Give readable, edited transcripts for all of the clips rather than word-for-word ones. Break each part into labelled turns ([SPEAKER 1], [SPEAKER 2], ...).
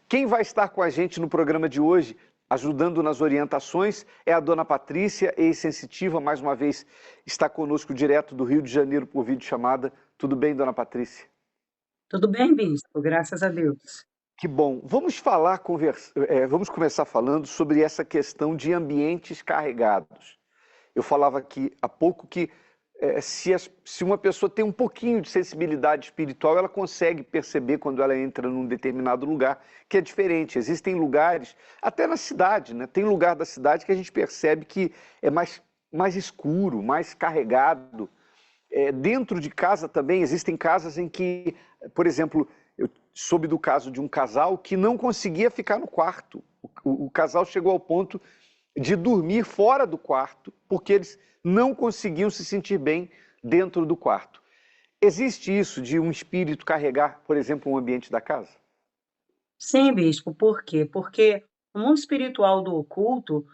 [SPEAKER 1] Quem vai estar com a gente no programa de hoje, ajudando nas orientações, é a dona Patrícia, ex-sensitiva, mais uma vez está conosco direto do Rio de Janeiro por videochamada. Tudo bem, dona Patrícia?
[SPEAKER 2] Tudo bem, bispo, graças a Deus.
[SPEAKER 1] Que bom. Vamos começar falando sobre essa questão de ambientes carregados. Eu falava aqui há pouco que se uma pessoa tem um pouquinho de sensibilidade espiritual, ela consegue perceber quando ela entra num determinado lugar que é diferente. Existem lugares, até na cidade, né? Tem lugar da cidade que a gente percebe que é mais escuro, mais carregado. Dentro de casa também existem casas em que, por exemplo, eu soube do caso de um casal que não conseguia ficar no quarto. O casal chegou ao ponto de dormir fora do quarto, porque eles não conseguiam se sentir bem dentro do quarto. Existe isso de um espírito carregar, por exemplo, um ambiente da casa?
[SPEAKER 2] Sim, bispo, por quê? Porque o mundo espiritual do oculto,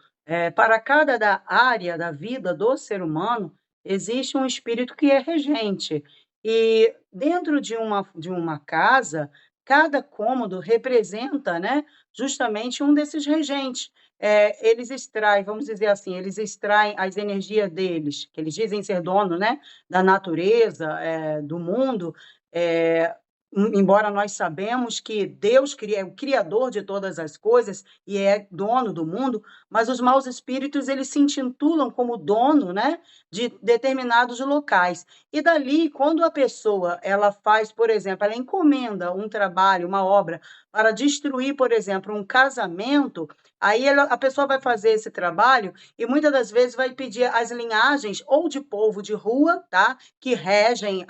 [SPEAKER 2] para cada área da vida do ser humano, existe um espírito que é regente. E dentro de uma casa, cada cômodo representa, né, justamente um desses regentes. Eles extraem, vamos dizer assim, eles extraem as energias deles, que eles dizem ser dono, né, da natureza, do mundo, eh, embora nós sabemos que Deus é o criador de todas as coisas e é dono do mundo, mas os maus espíritos eles se intitulam como dono, né, de determinados locais. E dali, quando a pessoa ela faz, por exemplo, ela encomenda um trabalho, uma obra para destruir, por exemplo, um casamento, aí a pessoa vai fazer esse trabalho e muitas das vezes vai pedir as linhagens ou de povo de rua, tá, que regem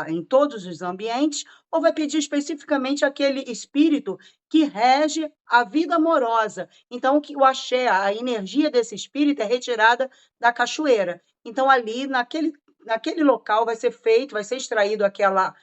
[SPEAKER 2] em todos os ambientes, ou vai pedir especificamente aquele espírito que rege a vida amorosa. Então, o axé, a energia desse espírito é retirada da cachoeira. Então, ali, naquele local, vai ser extraído aquela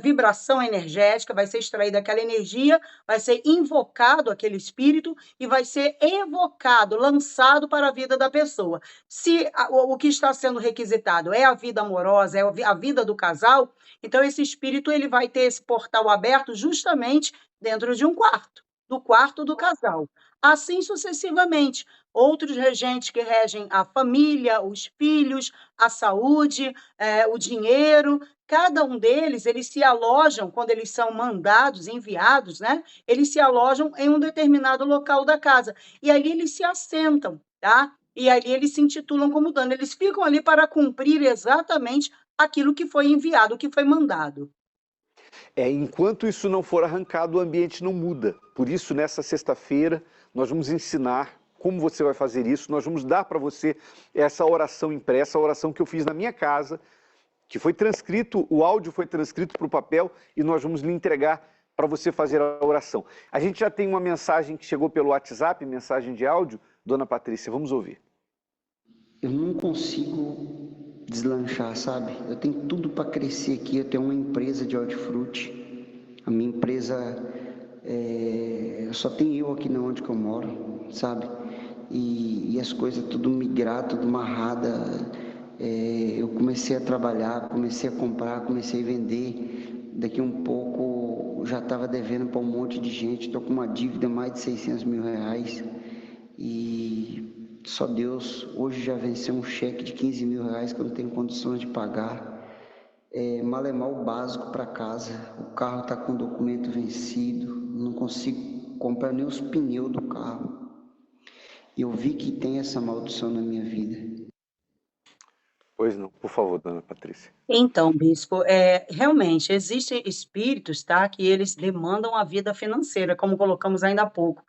[SPEAKER 2] vibração energética, vai ser extraída aquela energia, vai ser invocado aquele espírito e vai ser evocado, lançado para a vida da pessoa. Se o que está sendo requisitado é a vida amorosa, é a vida do casal, então esse espírito ele vai ter esse portal aberto justamente dentro de um quarto, do quarto do casal. Assim sucessivamente. Outros regentes que regem a família, os filhos, a saúde, o dinheiro, cada um deles, eles se alojam, quando eles são mandados, enviados, né? Eles se alojam em um determinado local da casa. E ali eles se assentam, tá? E ali eles se intitulam como dono. Eles ficam ali para cumprir exatamente aquilo que foi enviado, o que foi mandado.
[SPEAKER 1] Enquanto isso não for arrancado, o ambiente não muda. Por isso, nessa sexta-feira, nós vamos ensinar como você vai fazer isso. Nós vamos dar para você essa oração impressa, a oração que eu fiz na minha casa, que foi transcrito, o áudio foi transcrito para o papel e nós vamos lhe entregar para você fazer a oração. A gente já tem uma mensagem que chegou pelo WhatsApp, mensagem de áudio. Dona Patrícia, vamos ouvir.
[SPEAKER 3] Eu não consigo deslanchar, sabe? Eu tenho tudo para crescer aqui. Eu tenho uma empresa de hortifruti. A minha empresa só tem eu aqui na onde que eu moro, sabe? E as coisas tudo migrado, tudo amarrada. Eu comecei a trabalhar, comecei a comprar, comecei a vender. Daqui um pouco já estava devendo para um monte de gente. Estou com uma dívida mais de 600 mil reais. E só Deus, hoje já venceu um cheque de 15 mil reais que eu não tenho condições de pagar. Malemar o básico para casa, o carro está com documento vencido, não consigo comprar nem os pneus do carro. Eu vi que tem essa maldição na minha vida.
[SPEAKER 1] Pois não, por favor, dona Patrícia.
[SPEAKER 2] Então, bispo, realmente existem espíritos, tá, que eles demandam a vida financeira, como colocamos ainda há pouco,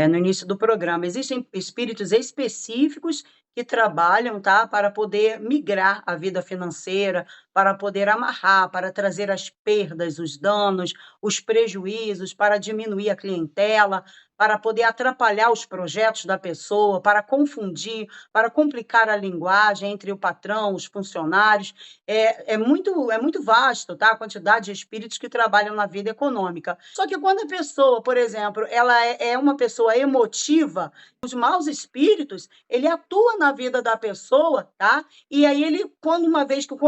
[SPEAKER 2] no início do programa. Existem espíritos específicos que trabalham, tá, para poder migrar a vida financeira, para poder amarrar, para trazer as perdas, os danos, os prejuízos, para diminuir a clientela, para poder atrapalhar os projetos da pessoa, para confundir, para complicar a linguagem entre o patrão, os funcionários. É muito vasto, tá? A quantidade de espíritos que trabalham na vida econômica. Só que quando a pessoa, por exemplo, ela é uma pessoa emotiva, os maus espíritos, ele atua na vida da pessoa, tá? E aí quando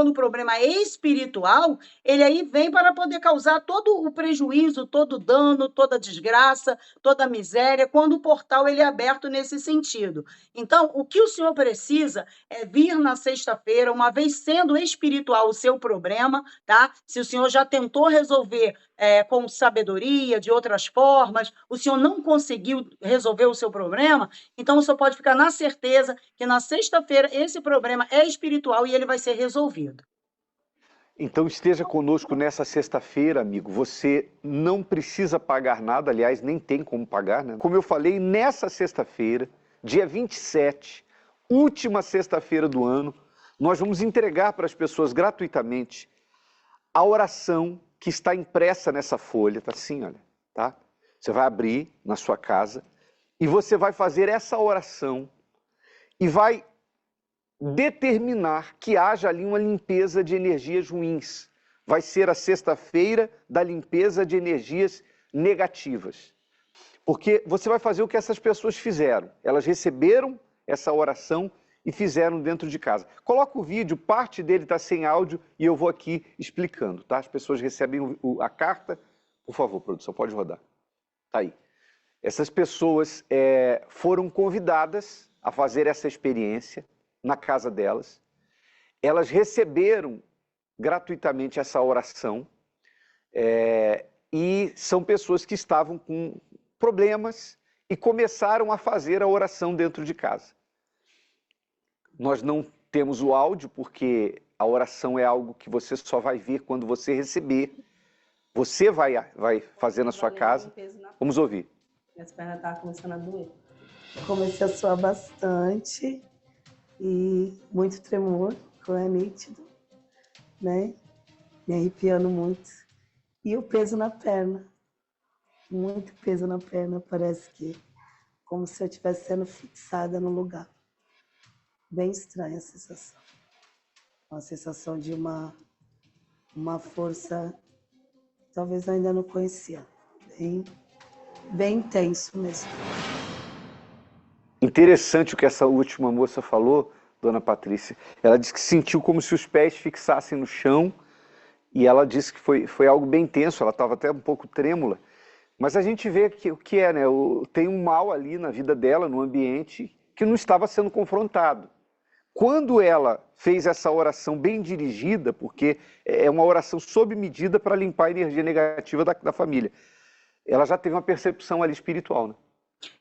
[SPEAKER 2] o problema espiritual, ele aí vem para poder causar todo o prejuízo, todo o dano, toda a desgraça, toda a miséria, quando o portal ele é aberto nesse sentido. Então, o que o senhor precisa é vir na sexta-feira, uma vez sendo espiritual o seu problema, tá? Se o senhor já tentou resolver com sabedoria, de outras formas, o senhor não conseguiu resolver o seu problema, então o senhor pode ficar na certeza que na sexta-feira esse problema é espiritual e ele vai ser resolvido.
[SPEAKER 1] Então esteja conosco nessa sexta-feira, amigo. Você não precisa pagar nada, aliás, nem tem como pagar, né? Como eu falei, nessa sexta-feira, dia 27, última sexta-feira do ano, nós vamos entregar para as pessoas gratuitamente a oração que está impressa nessa folha, tá assim, olha, tá? Você vai abrir na sua casa e você vai fazer essa oração e vai determinar que haja ali uma limpeza de energias ruins. Vai ser a sexta-feira da limpeza de energias negativas. Porque você vai fazer o que essas pessoas fizeram. Elas receberam essa oração e fizeram dentro de casa. Coloca o vídeo, parte dele está sem áudio e eu vou aqui explicando, tá? As pessoas recebem a carta. Por favor, produção, pode rodar. Tá aí. Essas pessoas foram convidadas a fazer essa experiência na casa delas. Elas receberam gratuitamente essa oração e são pessoas que estavam com problemas e começaram a fazer a oração dentro de casa. Nós não temos o áudio porque a oração é algo que você só vai ver quando você receber. Você vai fazer na sua casa. Vamos ouvir.
[SPEAKER 4] Minhas pernas estavam começando a doer. Comecei a suar bastante e muito tremor, que é nítido, né? Me arrepiando muito. E o peso na perna, muito peso na perna, parece que como se eu estivesse sendo fixada no lugar. Bem estranha a sensação. Uma sensação de uma força, talvez eu ainda não conhecia. Bem intenso mesmo.
[SPEAKER 1] Interessante o que essa última moça falou, dona Patrícia. Ela disse que sentiu como se os pés fixassem no chão e ela disse que foi algo bem tenso, ela estava até um pouco trêmula. Mas a gente vê que o que é, né? Tem um mal ali na vida dela, no ambiente, que não estava sendo confrontado. Quando ela fez essa oração bem dirigida, porque é uma oração sob medida para limpar a energia negativa da família, ela já teve uma percepção ali espiritual, né?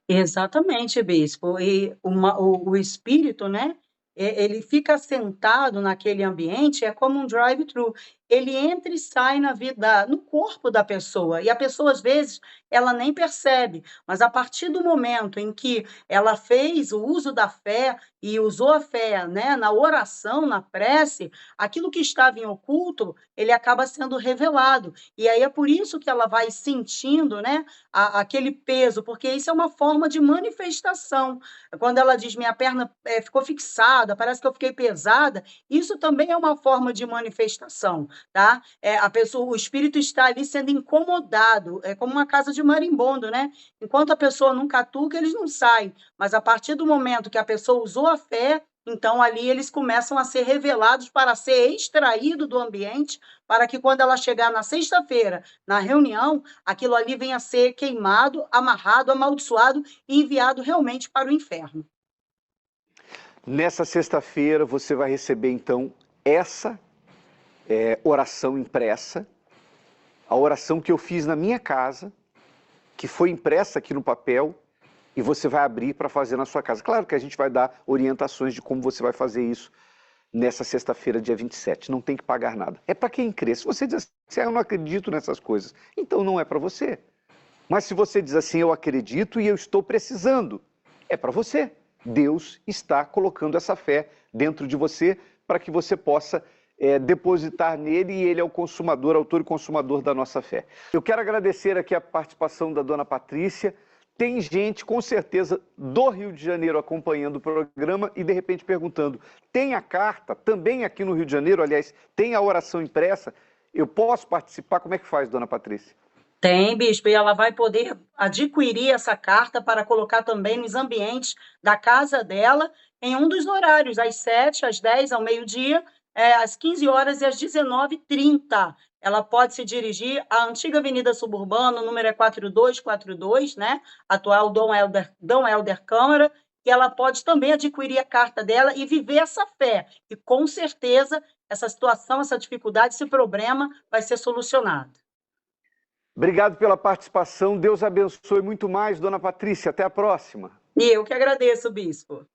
[SPEAKER 2] Exatamente, bispo. E o espírito, né? Ele fica sentado naquele ambiente, é como um drive-thru. Ele entra e sai na vida, no corpo da pessoa. E a pessoa, às vezes, ela nem percebe. Mas a partir do momento em que ela fez o uso da fé e usou a fé, né, na oração, na prece, aquilo que estava em oculto, ele acaba sendo revelado. E aí é por isso que ela vai sentindo, né, aquele peso, porque isso é uma forma de manifestação. Quando ela diz, minha perna ficou fixada, parece que eu fiquei pesada, isso também é uma forma de manifestação, tá? A pessoa, o espírito está ali sendo incomodado, é como uma casa de marimbondo, né? Enquanto a pessoa não catuca, eles não saem, mas a partir do momento que a pessoa usou a fé, então ali eles começam a ser revelados para ser extraído do ambiente, para que quando ela chegar na sexta-feira, na reunião, aquilo ali venha a ser queimado, amarrado, amaldiçoado e enviado realmente para o inferno.
[SPEAKER 1] Nessa sexta-feira você vai receber então essa oração impressa, a oração que eu fiz na minha casa, que foi impressa aqui no papel, e você vai abrir para fazer na sua casa. Claro que a gente vai dar orientações de como você vai fazer isso nessa sexta-feira, dia 27. Não tem que pagar nada. É para quem crê. Se você diz assim, eu não acredito nessas coisas, então não é para você. Mas se você diz assim, eu acredito e eu estou precisando, é para você. Deus está colocando essa fé dentro de você para que você possa depositar nele e ele é o consumador, autor e consumador da nossa fé. Eu quero agradecer aqui a participação da dona Patrícia. Tem gente, com certeza, do Rio de Janeiro acompanhando o programa e, de repente, perguntando, tem a carta também aqui no Rio de Janeiro? Aliás, tem a oração impressa? Eu posso participar? Como é que faz, dona Patrícia?
[SPEAKER 2] Tem, bispo, e ela vai poder adquirir essa carta para colocar também nos ambientes da casa dela, em um dos horários, às 7, às 10, ao meio-dia, às 15 horas e às 19h30. Ela pode se dirigir à antiga Avenida Suburbana, o número é 4242, né? Atual Dom Helder Câmara, e ela pode também adquirir a carta dela e viver essa fé. E, com certeza, essa situação, essa dificuldade, esse problema vai ser solucionado.
[SPEAKER 1] Obrigado pela participação. Deus abençoe muito mais, dona Patrícia. Até a próxima.
[SPEAKER 2] E eu que agradeço, bispo.